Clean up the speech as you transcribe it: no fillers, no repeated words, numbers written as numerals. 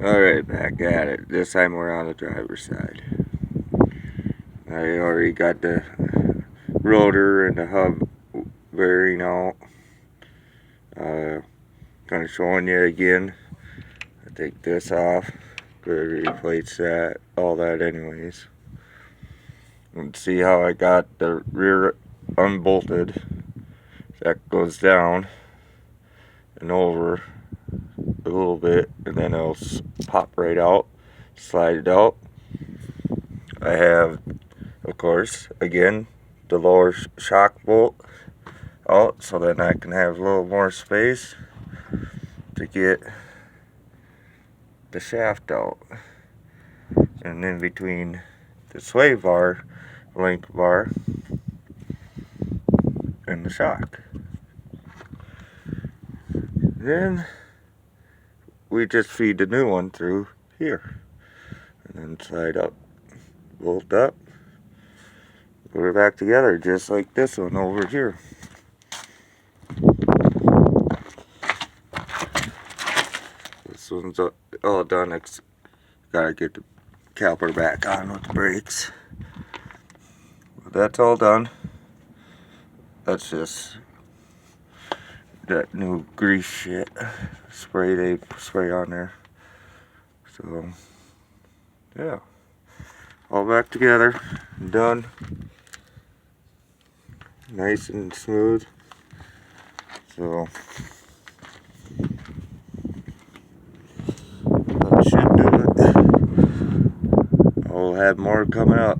Alright, back at it. This time we're on the driver's side. I already got the rotor and the hub bearing out. Kind of showing you again. I take this off. Gotta replace that, all that anyways. And see how I got the rear unbolted. That goes down and over a little bit, and then it'll pop right out, slide it out. I have, of course, again, the lower shock bolt out, so then I can have a little more space to get the shaft out. And in between the sway bar, link bar, and the shock. Then we just feed the new one through here, and then slide up, bolt up, put it back together just like this one over here. This one's all done. Gotta get the caliper back on with the brakes. But that's all done. That's just that new grease shit spray they spray on there. So yeah, all back together, done, nice and smooth. So that should do it. I'll have more coming up.